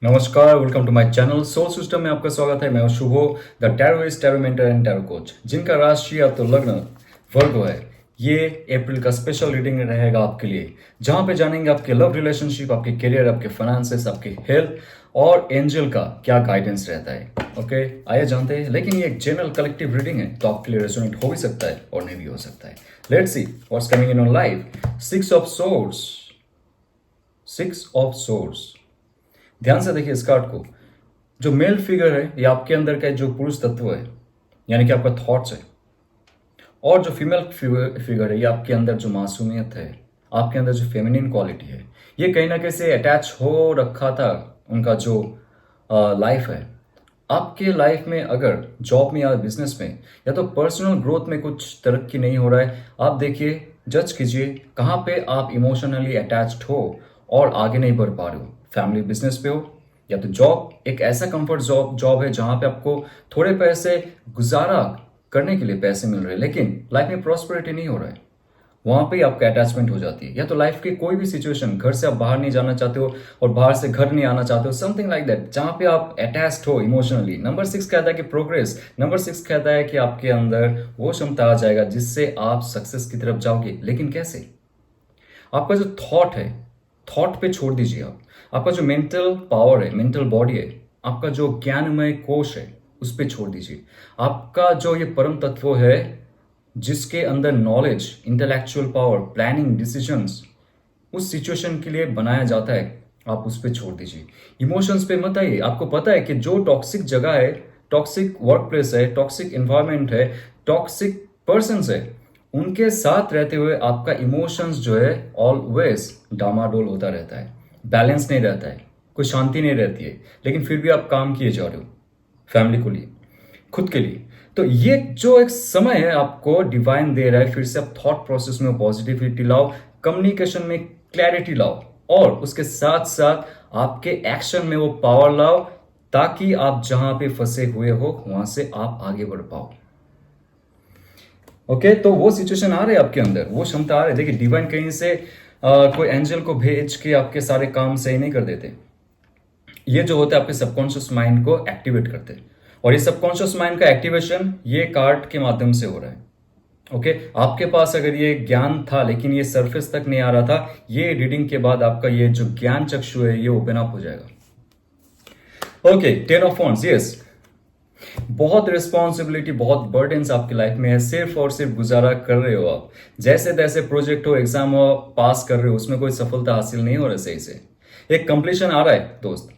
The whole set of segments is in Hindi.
नमस्कार, welcome to my channel soul system में आपका स्वागत है। मैं हूं Shubho, the tarotist, tarot mentor and tarot coach, जिनका राशि या तो लग्न वर्गो है। ये अप्रैल का स्पेशल रीडिंग रहेगा आपके लिए, जहां पे जानेंगे आपके लव रिलेशनशिप, आपके करियर, आपके फाइनेंसेस, आपके हेल्थ और एंजल का क्या गाइडेंस रहता है। ओके, आइए जानते हैं। लेकिन ये एक जनरल कलेक्टिव रीडिंग है, तो आपके लिए रेजोनेट हो भी सकता है और नहीं भी हो सकता है। Let's see what's coming in on life. Six of source. ध्यान से देखिए इस कार्ड को। जो मेल फिगर है ये आपके अंदर का जो पुरुष तत्व है, यानी कि आपका थॉट्स है। और जो फीमेल फिगर है ये आपके अंदर जो मासूमियत है, आपके अंदर जो फेमिनिन क्वालिटी है, ये कहीं ना कहीं से अटैच हो रखा था। उनका जो लाइफ है, आपके लाइफ में अगर जॉब में या बिजनेस में या तो पर्सनल ग्रोथ में कुछ तरक्की नहीं हो रहा है, आप देखिए, जज कीजिए कहाँ पे आप इमोशनली अटैच्ड हो और आगे नहीं बढ़ पा रहे हो। फैमिली बिजनेस पे हो या तो जॉब, एक ऐसा कंफर्ट जॉब है जहां पे आपको थोड़े पैसे गुजारा करने के लिए पैसे मिल रहे हैं, लेकिन लाइफ में प्रॉस्पेरिटी नहीं हो रहा है। वहां पे आपका अटैचमेंट हो जाती है। या तो लाइफ की कोई भी सिचुएशन, घर से आप बाहर नहीं जाना चाहते हो और बाहर से घर नहीं आना चाहते हो, समथिंग लाइक दैट, जहां पे आप अटैच्ड हो इमोशनली। नंबर 6 कहता है कि प्रोग्रेस। नंबर 6 कहता है कि आपके अंदर वो क्षमता आ जाएगा जिससे आप सक्सेस की तरफ जाओगे। लेकिन कैसे? आपका जो थॉट है, थॉट पे छोड़ दीजिए आप। आपका जो मेंटल पावर है, मेंटल बॉडी है, आपका जो ज्ञानमय कोश है, उस पे छोड़ दीजिए। आपका जो ये परम तत्व है, जिसके अंदर knowledge, intellectual power, planning, decisions उस सिचुएशन के लिए बनाया जाता है, आप उस पे छोड़ दीजिए। इमोशंस पे मत आइए। आपको पता है कि जो टॉक्सिक जगह है, टॉक्सिक वर्क प्लेस है, टॉक्सिक एनवायरमेंट है, टॉक्सिक पर्सन है, उनके साथ रहते हुए आपका इमोशंस जो है ऑलवेज डामाडोल होता रहता है, बैलेंस नहीं रहता है, कोई शांति नहीं रहती है। लेकिन फिर भी आप काम किए जा रहे हो फैमिली को लिए, खुद के लिए। तो ये जो एक समय है आपको डिवाइन दे रहा है, फिर से आप थॉट प्रोसेस में पॉजिटिविटी लाओ, कम्युनिकेशन में क्लैरिटी लाओ, और उसके साथ साथ आपके एक्शन में वो पावर लाओ, ताकि आप जहां पे फंसे हुए हो वहां से आप आगे बढ़ पाओ। ओके, तो वो सिचुएशन आ रहे हैं आपके अंदर, वो क्षमता आ रही है। देखिए, डिवाइन कहीं से कोई एंजल को भेज के आपके सारे काम सही नहीं कर देते। ये जो होता है आपके सबकॉन्शियस माइंड को एक्टिवेट करते हैं, और ये सबकॉन्शियस माइंड का एक्टिवेशन ये कार्ड के माध्यम से हो रहा है। ओके, आपके पास अगर ये ज्ञान था लेकिन ये सरफेस तक नहीं आ रहा था, ये रीडिंग के बाद आपका ये जो ज्ञान चक्षु है ये ओपन अप हो जाएगा। Okay, 10 of wands, yes. बहुत रिस्पॉन्सिबिलिटी, बहुत बर्डन्स आपकी लाइफ में है। सिर्फ और सिर्फ गुजारा कर रहे हो आप, जैसे तैसे प्रोजेक्ट हो, एग्जाम हो, पास कर रहे हो, उसमें कोई सफलता हासिल नहीं हो रहा सही से। एक कंप्लीशन आ रहा है दोस्त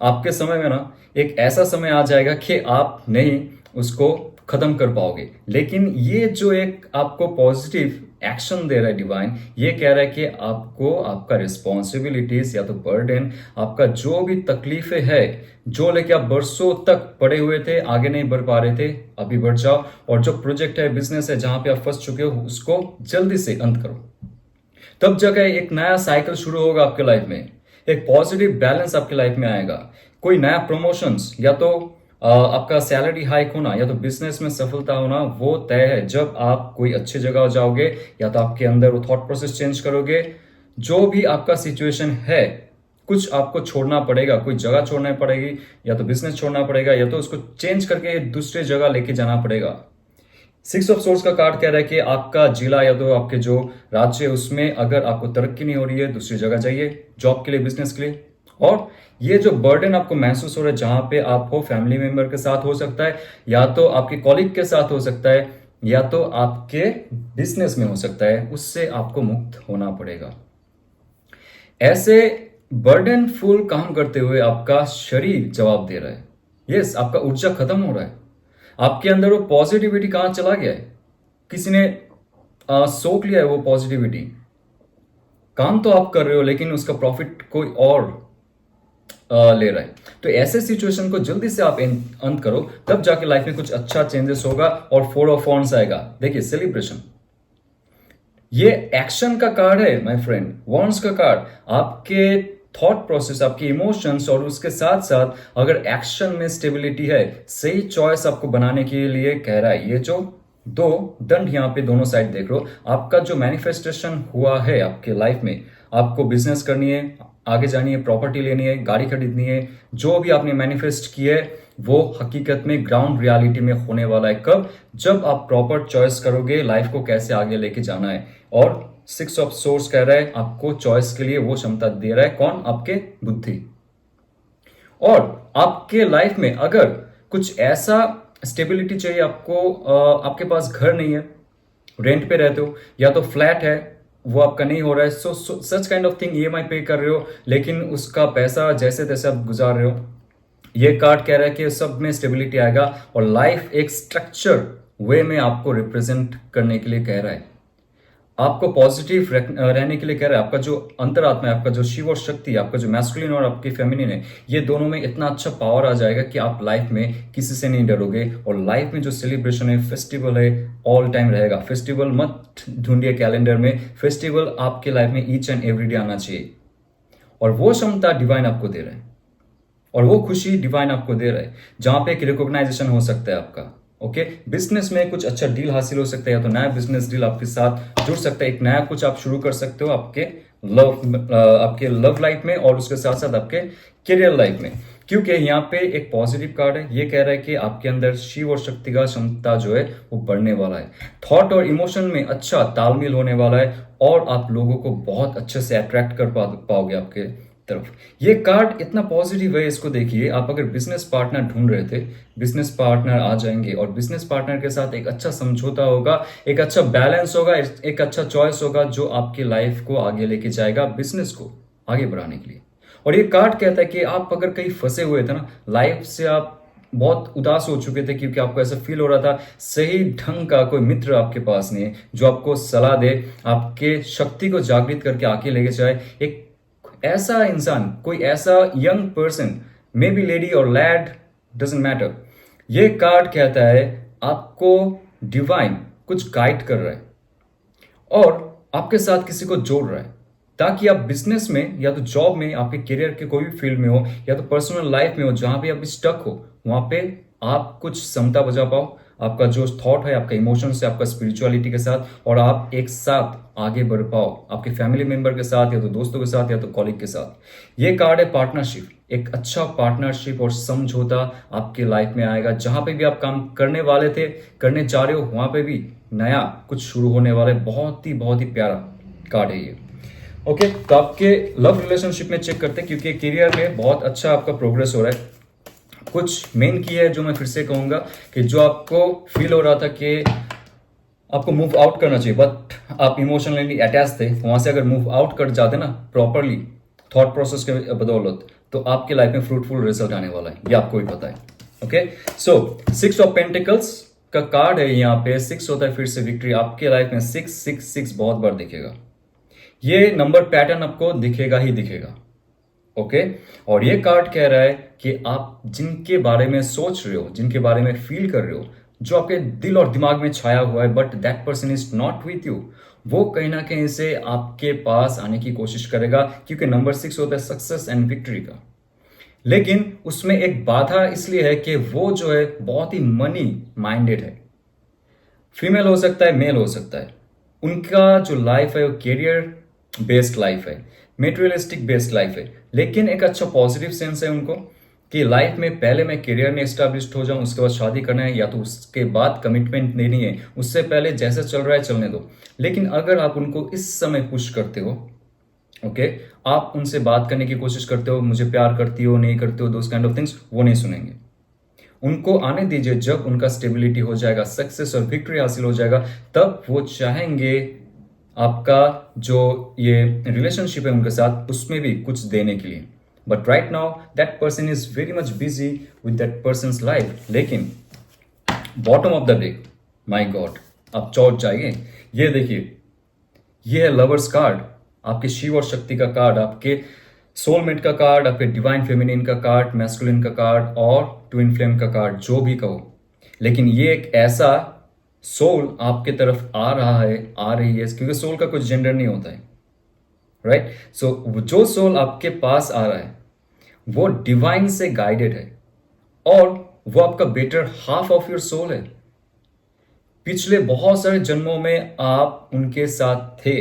आपके समय में ना। एक ऐसा समय आ जाएगा कि आप नहीं उसको खत्म कर पाओगे। लेकिन ये जो एक आपको पॉजिटिव एक्शन दे रहा है डिवाइन, ये कह रहा है कि आपको आपका रिस्पॉन्सिबिलिटीज या तो बर्डन, आपका जो भी तकलीफें है, जो लेके आप बरसों तक पड़े हुए थे, आगे नहीं बढ़ पा रहे थे, अभी बढ़ जाओ। और जो प्रोजेक्ट है, बिजनेस है, जहां पे आप फंस चुके हो, उसको जल्दी से अंत करो। तब जगह एक नया साइकिल शुरू होगा आपके लाइफ में, एक पॉजिटिव बैलेंस आपके लाइफ में आएगा। कोई नया प्रमोशंस या तो आपका सैलरी हाइक होना या तो बिजनेस में सफलता होना, वो तय है जब आप कोई अच्छी जगह जाओगे, या तो आपके अंदर वो थॉट प्रोसेस चेंज करोगे। जो भी आपका सिचुएशन है, कुछ आपको छोड़ना पड़ेगा, कोई जगह छोड़ना पड़ेगी, या तो बिजनेस छोड़ना पड़ेगा, या तो उसको चेंज करके दूसरे जगह लेके जाना पड़ेगा। 6 ऑफ सोर्स का कार्ड कह रहा है कि आपका जिला या तो आपके जो राज्य है उसमें अगर आपको तरक्की नहीं हो रही है, दूसरी जगह जाइए, जॉब के लिए, बिजनेस के लिए। और ये जो बर्डन आपको महसूस हो रहा है, जहां पे आप हो, फैमिली मेंबर के साथ हो सकता है, या तो आपके कॉलीग के साथ हो सकता है, या तो आपके बिजनेस में हो सकता है, उससे आपको मुक्त होना पड़ेगा। ऐसे बर्डनफुल काम करते हुए आपका शरीर जवाब दे रहा है। यस, आपका ऊर्जा खत्म हो रहा है। आपके अंदर वो पॉजिटिविटी कहां चला गया है? किसी ने सोख लिया है वो पॉजिटिविटी। काम तो आप कर रहे हो लेकिन उसका प्रॉफिट कोई और ले रहा है। तो ऐसे सिचुएशन को जल्दी से आप अंत करो, तब जाके लाइफ में कुछ अच्छा चेंजेस होगा और 4 ऑफ वांड्स आएगा। देखिए, सेलिब्रेशन, ये एक्शन का कार्ड है माय फ्रेंड। वांड्स का कार्ड आपके थॉट प्रोसेस, आपके इमोशंस, और उसके साथ साथ अगर एक्शन में स्टेबिलिटी है, सही चॉइस आपको बनाने के लिए कह रहा है। ये जो दो दंड यहाँ पे दोनों साइड देख रहे हो। आपका जो मैनिफेस्टेशन हुआ है आपके लाइफ में, आपको बिजनेस करनी है, आगे जानी है, प्रॉपर्टी लेनी है, गाड़ी खरीदनी है, जो भी आपने मैनिफेस्ट किया है वो हकीकत में ग्राउंड रियलिटी में होने वाला है। कब? जब आप प्रॉपर चॉइस करोगे लाइफ को कैसे आगे लेके जाना है। और 6 ऑफ सोर्स कह रहा है आपको चॉइस के लिए वो क्षमता दे रहा है। कौन? आपके बुद्धि। और आपके लाइफ में अगर कुछ ऐसा स्टेबिलिटी चाहिए आपको, आपके पास घर नहीं है, रेंट पे रहते हो, या तो फ्लैट है वो आपका नहीं हो रहा है, so such kind of thing, EMI pay कर रहे हो लेकिन उसका पैसा जैसे तैसे आप गुजार रहे हो, ये कार्ड कह रहा है कि सब में स्टेबिलिटी आएगा और लाइफ एक स्ट्रक्चर वे में आपको रिप्रेजेंट करने के लिए कह रहा है। आपको पॉजिटिव रहने के लिए कह रहा है। आपका जो अंतरात्मा है, आपका जो शिव और शक्ति है, आपका जो मैस्कुलिन और आपकी फेमिनिन है, ये दोनों में इतना अच्छा पावर आ जाएगा कि आप लाइफ में किसी से नहीं डरोगे। और लाइफ में जो सेलिब्रेशन है, फेस्टिवल है, ऑल टाइम रहेगा। फेस्टिवल मत ढूंढिए कैलेंडर में, फेस्टिवल आपके लाइफ में ईच एंड एवरी डे आना चाहिए। और वो क्षमता डिवाइन आपको दे रहा है और वो खुशी डिवाइन आपको दे रहा है, जहां पे एक रिकॉग्नाइजेशन हो सकता है आपका। ओके, बिजनेस में कुछ अच्छा डील हासिल हो सकता है, या तो नया बिजनेस डील आपके साथ जुड़ सकता है, एक नया कुछ आप शुरू कर सकते हो आपके लव लाइफ में और उसके साथ साथ आपके करियर लाइफ में। क्योंकि यहाँ पे एक पॉजिटिव कार्ड है, ये कह रहा है कि आपके अंदर शिव और शक्ति का क्षमता जो है वो बढ़ने वाला है। थॉट और इमोशन में अच्छा तालमेल होने वाला है और आप लोगों को बहुत अच्छे से अट्रैक्ट कर पाओगे आपके तरफ। ये कार्ड इतना पॉजिटिव है, इसको देखिए। आप अगर बिजनेस पार्टनर ढूंढ रहे थे, बिजनेस पार्टनर आ जाएंगे और बिजनेस पार्टनर के साथ एक अच्छा समझौता होगा, एक अच्छा बैलेंस होगा, एक अच्छा चॉइस होगा जो आपकी लाइफ को आगे लेके जाएगा, बिजनेस को आगे बढ़ाने के लिए। और ये कार्ड कहता है कि आप अगर कहीं फंसे हुए थे ना लाइफ से, आप बहुत उदास हो चुके थे क्योंकि आपको ऐसा फील हो रहा था सही ढंग का कोई मित्र आपके पास नहीं है जो आपको सलाह दे, आपके शक्ति को जागृत करके आगे लेके जाए। एक ऐसा इंसान, कोई ऐसा young person, may be lady और लैड, डजेंट मैटर, ये कार्ड कहता है आपको डिवाइन कुछ गाइड कर रहा है और आपके साथ किसी को जोड़ रहा है, ताकि आप बिजनेस में या तो जॉब में, आपके करियर के कोई भी फील्ड में हो, या तो पर्सनल लाइफ में हो, जहां पे आप स्टक हो, वहां पे आप कुछ क्षमता बजा पाओ, आपका जो थॉट है, आपका इमोशन है, आपका स्पिरिचुअलिटी के साथ, और आप एक साथ आगे बढ़ पाओ आपके फैमिली मेंबर के साथ, या तो दोस्तों के साथ, या तो कॉलीग के साथ। ये कार्ड है पार्टनरशिप, एक अच्छा पार्टनरशिप और समझौता आपके लाइफ में आएगा। जहां पे भी आप काम करने वाले थे, करने जा रहे हो, वहां पे भी नया कुछ शुरू होने वाला है। बहुत ही प्यारा कार्ड है ये। ओके, तो आपके लव रिलेशनशिप में चेक करते हैं, क्योंकि करियर में बहुत अच्छा आपका प्रोग्रेस हो रहा है। कुछ मेन की है जो मैं फिर से कहूंगा कि जो आपको फील हो रहा था कि आपको मूव आउट करना चाहिए, बट आप इमोशनली अटैच थे, वहां से अगर मूव आउट कर जाते ना प्रॉपरली थॉट प्रोसेस के बदौलत, तो आपके लाइफ में फ्रूटफुल रिजल्ट आने वाला है, ये आपको भी पता है। ओके, सो 6 ऑफ पेंटिकल्स का कार्ड है यहाँ पे। 6 होता है फिर से विक्ट्री। आपके लाइफ में 666 बहुत बार दिखेगा, ये नंबर पैटर्न आपको दिखेगा ही दिखेगा। ओके, और ये कार्ड कह रहा है कि आप जिनके बारे में सोच रहे हो, जिनके बारे में फील कर रहे हो, जो आपके दिल और दिमाग में छाया हुआ है, but that person is not with you, वो कहीं ना कहीं से आपके पास आने की कोशिश करेगा, क्योंकि नंबर 6 होता है सक्सेस एंड विक्ट्री का। लेकिन उसमें एक बाधा इसलिए है कि वो जो है बहुत ही मनी माइंडेड है। फीमेल हो सकता है, मेल हो सकता है, उनका जो लाइफ है वो कैरियर बेस्ड लाइफ है, मेटेरियलिस्टिक बेस्ड लाइफ है, लेकिन एक अच्छा पॉजिटिव सेंस है उनको कि लाइफ में पहले मैं करियर में एस्टैब्लिश्ड हो जाऊं, उसके बाद शादी करना है, या तो उसके बाद कमिटमेंट लेनी है, उससे पहले जैसा चल रहा है चलने दो। लेकिन अगर आप उनको इस समय पुश करते हो, ओके, आप उनसे बात करने की कोशिश करते हो, मुझे प्यार करती हो, नहीं करते हो, दोस काइंड ऑफ थिंग्स, वो नहीं सुनेंगे। उनको आने दीजिए, जब उनका स्टेबिलिटी हो जाएगा, सक्सेस और विक्ट्री हासिल हो जाएगा, तब वो चाहेंगे आपका जो ये रिलेशनशिप है उनके साथ, उसमें भी कुछ देने के लिए। But right now that person is very much busy with that person's life. लेकिन bottom of the day, my god, आप चौंक जाइए। ये देखिए, ये है लवर्स कार्ड, आपके शिव और शक्ति का कार्ड, आपके सोलमेट का कार्ड, आपके डिवाइन फेमिनिन का कार्ड, मैस्कुलिन का कार्ड और ट्विन फ्लेम का कार्ड, जो भी कहो। लेकिन ये एक ऐसा सोल आपके तरफ आ रहा है, आ रही है, क्योंकि सोल का कुछ जेंडर नहीं होता है, राइट। सो जो सोल आपके पास आ रहा है वो डिवाइन से गाइडेड है और वो आपका better half of your soul है। पिछले बहुत सारे जन्मों में आप उनके साथ थे,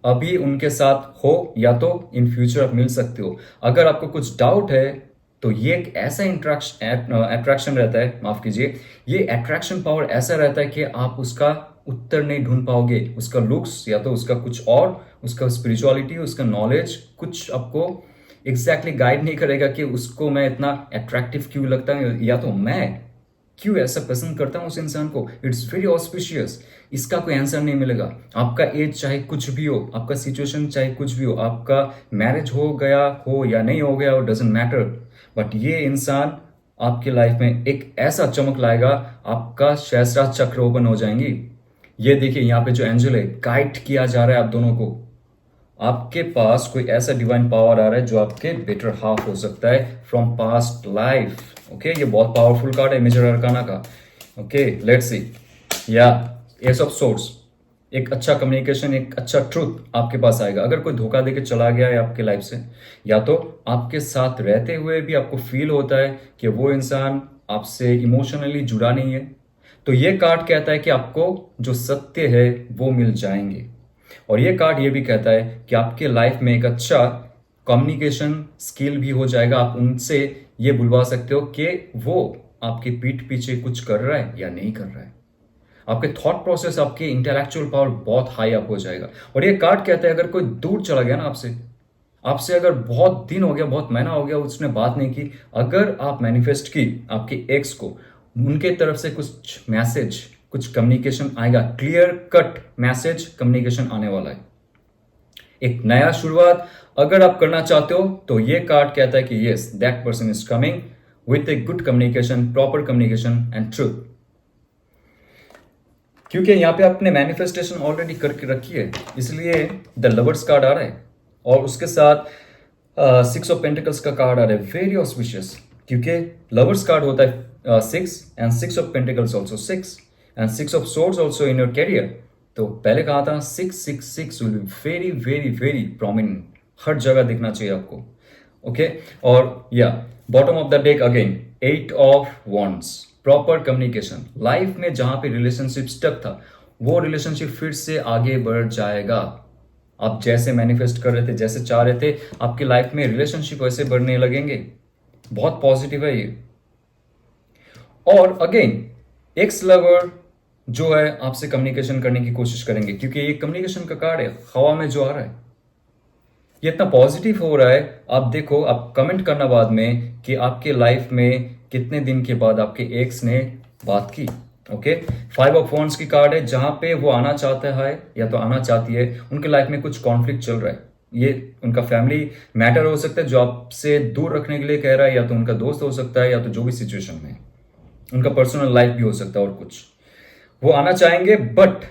अभी उनके साथ हो, या तो इन फ्यूचर आप मिल सकते हो। अगर आपको कुछ डाउट है तो ये एक ऐसा अट्रैक्शन रहता है, माफ कीजिए, ये अट्रैक्शन पावर ऐसा रहता है कि आप उसका उत्तर नहीं ढूंढ पाओगे। उसका लुक्स या तो उसका कुछ और, उसका स्पिरिचुअलिटी, उसका नॉलेज कुछ आपको एग्जैक्टली गाइड नहीं करेगा कि उसको मैं इतना अट्रैक्टिव क्यों लगता है, या तो मैं क्यों ऐसा पसंद करता हूं उस इंसान को। It's very auspicious. इसका कोई आंसर नहीं मिलेगा। आपका एज चाहे कुछ भी हो, आपका सिचुएशन चाहे कुछ भी हो, आपका मैरिज हो गया हो या नहीं हो गया हो, डजेंट मैटर, बट ये इंसान आपकी लाइफ में एक ऐसा चमक लाएगा, आपका सहस्त्र चक्र ओपन हो जाएंगी। ये देखिए यहाँ पे जो एंजल है, गाइड किया जा रहा है आप दोनों को। आपके पास कोई ऐसा डिवाइन पावर आ रहा है जो आपके बेटर हाफ हो सकता है फ्रॉम पास्ट लाइफ। ओके, ये बहुत पावरफुल कार्ड है मेजर अरकाना का। Okay, let's see. या एस ऑफ सोर्ड्स, एक अच्छा कम्युनिकेशन, एक अच्छा ट्रूथ आपके पास आएगा। अगर कोई धोखा देके चला गया है आपके लाइफ से, या तो आपके साथ रहते हुए भी आपको फील होता है कि वो इंसान आपसे इमोशनली जुड़ा नहीं है, तो ये कार्ड कहता है कि आपको जो सत्य है वो मिल जाएंगे। और ये कार्ड ये भी कहता है कि आपके लाइफ में एक अच्छा कम्युनिकेशन स्किल भी हो जाएगा। आप उनसे ये बुलवा सकते हो कि वो आपके पीठ पीछे कुछ कर रहा है या नहीं कर रहा है। आपके थॉट प्रोसेस, आपके इंटेलेक्चुअल पावर बहुत हाई अप हो जाएगा। और ये कार्ड कहता है अगर कोई दूर चला गया ना आपसे, आपसे अगर बहुत दिन हो गया, बहुत महीना हो गया उसने बात नहीं की, अगर आप मैनिफेस्ट की आपके एक्स को, उनके तरफ से कुछ मैसेज, कुछ कम्युनिकेशन आएगा, क्लियर कट मैसेज कम्युनिकेशन आने वाला है, एक नया शुरुआत अगर आप करना चाहते हो, तो ये कार्ड कहता है कि yes, that person is coming with a good communication, proper communication and truth. क्योंकि यहाँ पे आपने मैनिफेस्टेशन ऑलरेडी करके रखी है, इसलिए द लवर्स कार्ड आ रहा है और उसके साथ सिक्स ऑफ पेंटिकल्स का कार्ड आ रहा है। वेरी ऑस्पिशियस, क्योंकि लवर्स कार्ड होता है 6 and 6 of pentacles also 6 and 6 of swords also in your career. तो पहले कहा था 666 will be very very very prominent, हर जगह दिखना चाहिए आपको। ओके, और या bottom of the deck again 8 of wands, proper communication. Life में जहां पे रिलेशनशिप स्टक था, वो रिलेशनशिप फिर से आगे बढ़ जाएगा। आप जैसे मैनिफेस्ट कर रहे थे, जैसे चाह रहे थे, आपकी लाइफ में रिलेशनशिप वैसे बढ़ने लगेंगे। बहुत पॉजिटिव है ये। और अगेन एक्स लवर जो है आपसे कम्युनिकेशन करने की कोशिश करेंगे, क्योंकि ये कम्युनिकेशन का कार्ड है, हवा में जो आ रहा है ये इतना पॉजिटिव हो रहा है। आप देखो, आप कमेंट करना बाद में कि आपके लाइफ में कितने दिन के बाद आपके एक्स ने बात की। ओके, 5 ऑफ वॉन्ड्स की कार्ड है, जहां पे वो आना चाहता है या तो आना चाहती है, उनके लाइफ में कुछ कॉन्फ्लिक्ट चल रहा है। ये उनका फैमिली मैटर हो सकता है जो आपसे दूर रखने के लिए कह रहा है, या तो उनका दोस्त हो सकता है, या तो जो भी सिचुएशन में उनका पर्सनल लाइफ भी हो सकता है। और कुछ वो आना चाहेंगे बट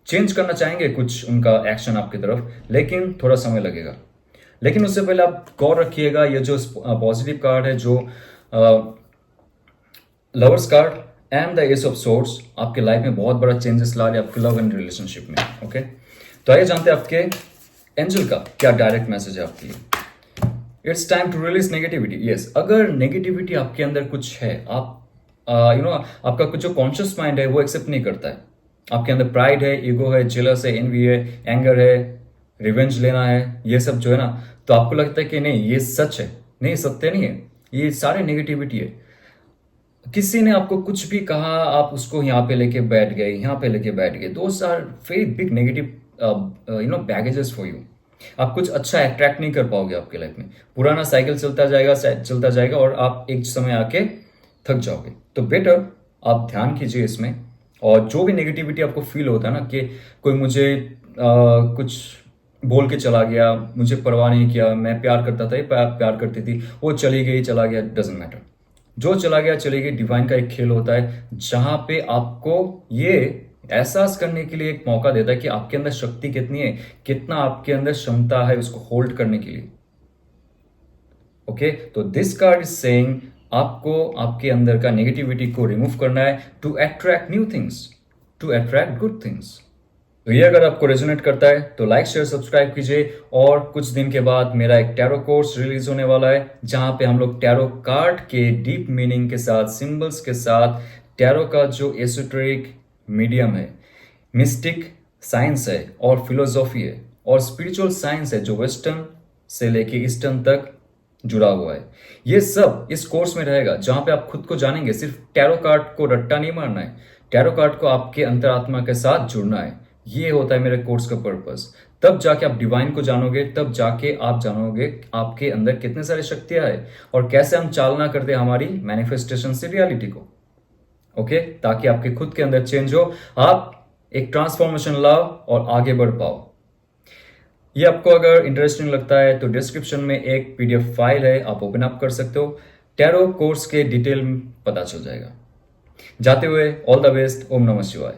चेंज करना चाहेंगे कुछ उनका एक्शन आपकी तरफ, लेकिन थोड़ा समय लगेगा। लेकिन उससे पहले आप गौर रखिएगा, ये जो पॉजिटिव कार्ड है, जो lovers card and the S of swords, आपके लाइफ में बहुत बड़ा चेंजेस ला रहे हैं आपके लव एंड रिलेशनशिप में। ओके, तो आइए जानते हैं आपके एंजल का क्या डायरेक्ट मैसेज है आपके लिए। It's time to release negativity. Yes, अगर नेगेटिविटी आपके अंदर कुछ है, आप आपका कुछ जो कॉन्शियस माइंड है वो एक्सेप्ट नहीं करता है। आपके अंदर प्राइड है, ईगो है, जेलस है, एनवी है, एंगर है, रिवेंज लेना है, ये सब जो है ना, तो आपको लगता है कि नहीं ये सच है। नहीं, सत्य नहीं है, ये सारे नेगेटिविटी है। किसी ने आपको कुछ भी कहा, आप उसको यहाँ पे लेके बैठ गए, यहाँ पे लेके बैठ गए, those are very big negative baggages for you. आप कुछ अच्छा अट्रैक्ट नहीं कर पाओगे आपके लाइफ में। पुराना साइकिल चलता जाएगा और आप एक समय आके थक जाओगे। तो बेटर आप ध्यान कीजिए इसमें। और जो भी नेगेटिविटी आपको फील होता है ना कि कोई मुझे कुछ बोल के चला गया, मुझे परवाह नहीं किया, मैं प्यार करता था, प्यार करती थी, वो चली गई, चला गया, डजेंट मैटर, जो चला गया चली गई। डिवाइन का एक खेल होता है जहां पे आपको ये एहसास करने के लिए एक मौका देता है कि आपके अंदर शक्ति कितनी है, कितना आपके अंदर क्षमता है उसको होल्ड करने के लिए। ओके, तो दिस कार्ड इज सेइंग आपको आपके अंदर का नेगेटिविटी को रिमूव करना है to attract new things, to attract good things. तो ये अगर आपको रेजोनेट करता है तो लाइक शेयर सब्सक्राइब कीजिए। और कुछ दिन के बाद मेरा एक टैरो कोर्स रिलीज होने वाला है, जहां पे हम लोग टैरो कार्ड के डीप मीनिंग के साथ, सिंबल्स के साथ, टैरो का जो एसोटेरिक मीडियम है, मिस्टिक साइंस है और फिलोसॉफी है और स्पिरिचुअल साइंस है जो वेस्टर्न से लेके ईस्टर्न तक जुड़ा हुआ है। ये सब इस कोर्स में रहेगा जहां पे आप खुद को जानेंगे। सिर्फ टैरो कार्ड को रट्टा नहीं मारना है, टैरो कार्ड को आपके अंतरात्मा के साथ जुड़ना है। ये होता है मेरे कोर्स का पर्पस। तब जाके आप डिवाइन को जानोगे, तब जाके आप जानोगे आपके अंदर कितने सारी शक्तियां है और कैसे हम चालना करते हैं हमारी मैनिफेस्टेशन से रियलिटी को। ओके, ताकि आपके खुद के अंदर चेंज हो, आप एक ट्रांसफॉर्मेशन लाओ और आगे बढ़ पाओ। ये आपको अगर इंटरेस्टिंग लगता है तो डिस्क्रिप्शन में एक पीडीएफ फाइल है, आप ओपन अप कर सकते हो। टैरो कोर्स के डिटेल पता चल जाएगा। जाते हुए ऑल द बेस्ट। ओम नमः शिवाय।